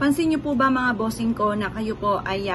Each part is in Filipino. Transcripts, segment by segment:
Pansin niyo po ba mga bossing ko na kayo po ay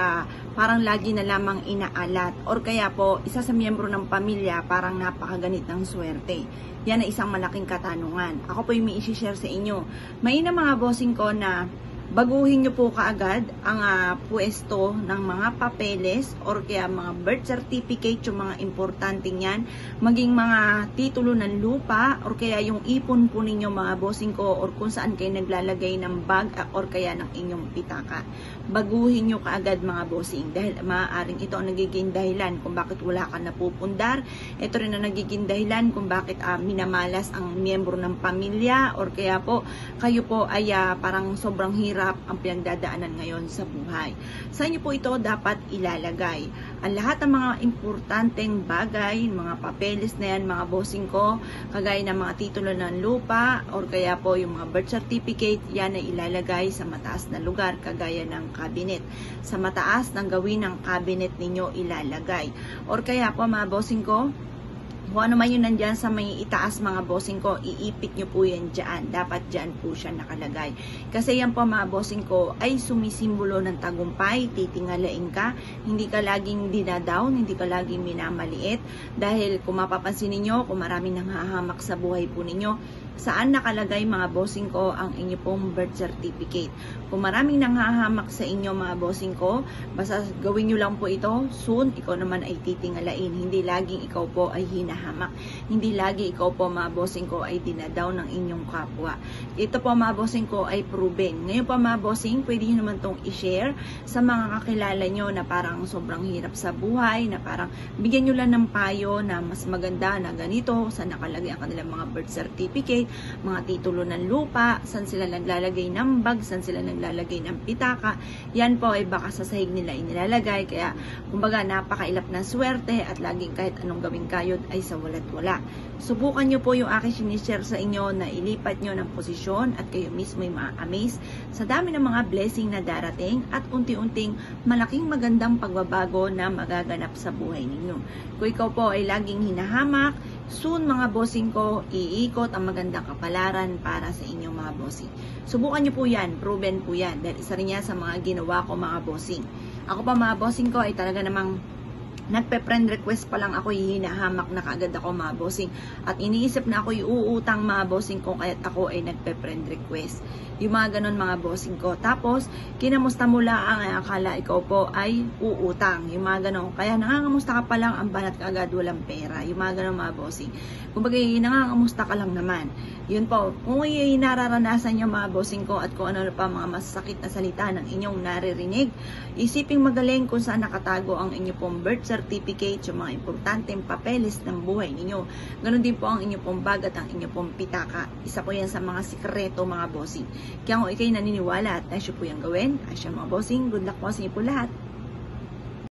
parang lagi na lamang inaalat or kaya po isa sa miyembro ng pamilya parang napakaganit ng swerte? Yan ay isang malaking katanungan. Ako po yung may isi-share sa inyo. Mainam mga bossing ko na baguhin nyo po kaagad ang pwesto ng mga papeles or kaya mga birth certificate, yung mga importanteng yan, maging mga titulo ng lupa or kaya yung ipon po ninyo mga bossing ko or kung saan kayo naglalagay ng bag or kaya ng inyong pitaka. Baguhin nyo kaagad mga bossing dahil maaaring ito ang nagiging dahilan kung bakit wala ka napupundar. Ito rin ang nagiging dahilan kung bakit minamalas ang miyembro ng pamilya or kaya po kayo po ay parang sobrang hirap ang pinagdadaanan ngayon sa buhay. Sa inyo po ito dapat ilalagay. Ang lahat ng mga importanteng bagay, mga papeles na yan mga bossing ko, kagaya ng mga titulo ng lupa or kaya po yung mga birth certificate, yan ay ilalagay sa mataas na lugar kagaya ng cabinet. Sa mataas ng gawin ng cabinet ninyo ilalagay. Or kaya po mga bossing ko, kung ano man yun nandyan sa may itaas mga bossing ko, iipit nyo po yan dyan. Dapat dyan po siya nakalagay. Kasi yan po mga bossing ko ay sumisimbolo ng tagumpay, titingalain ka, hindi ka laging dinadown, hindi ka laging minamaliit. Dahil kung mapapansin ninyo, kung maraming nanghahamak sa buhay po ninyo, saan nakalagay mga bossing ko ang inyo pong birth certificate. Kung maraming nanghahamak sa inyo mga bossing ko, basta gawin nyo lang po ito, soon ikaw naman ay titingalain. Hindi laging ikaw po ay hinahamak. Hindi lagi ikaw po mga bossing ko ay dinadown ng inyong kapwa. Ito po mga bossing ko ay proven. Ngayon po mga bossing, pwede nyo naman itong i-share sa mga kakilala nyo na parang sobrang hirap sa buhay, na parang bigyan nyo lang ng payo na mas maganda na ganito, saan nakalagay ang kanilang mga birth certificate, mga titulo ng lupa, saan sila naglalagay ng bag, saan sila naglalagay ng pitaka. Yan po ay baka sa sahig nila inilalagay. Kaya kumbaga napakailap ng swerte at laging kahit anong gawing kayod ay sa wala't wala. Subukan nyo po yung aking sinishare sa inyo na ilipat nyo ng posisyon at kayo mismo ay ma-amaze sa dami ng mga blessing na darating at unti-unting malaking magandang pagbabago na magaganap sa buhay ninyo. Kung ikaw po ay laging hinahamak, soon mga bossing ko, iikot ang magandang kapalaran para sa inyong mga bossing. Subukan nyo po yan, proven po yan. Dahil isa rin yan sa mga ginawa ko mga bossing. Ako pa mga bossing ko ay talaga namang nagpe-friend request pa lang ako, hinahamak na kaagad ako mga bossing. At iniisip na ako iuutang mga bossing ko kaya't ako ay nagpe-friend request. Yung mga ganon mga bossing ko. Tapos, kinamusta mo lang ang akala ikaw po ay uutang. Yung mga ganon. Kaya nangangamusta ka pa lang, ang banat ka agad, walang pera. Yung mga ganon mga bossing. Kumbaga, nangangamusta ka lang naman. Yun po. Kung nararanasan nyo mga bossing ko at kung ano pa mga masakit na salita ng inyong naririnig, isiping magaling kung saan nakatago ang inyong pong birth certificate, yung mga importanteng papeles ng buhay ninyo. Ganon din po ang inyong pong bag at ang inyong pong pitaka. Isa po yan sa mga sikreto mga bossing. Kaya kung ikay naniniwala at nasyo po yung gawin, asya mga bossing, good luck po sa inyo po lahat.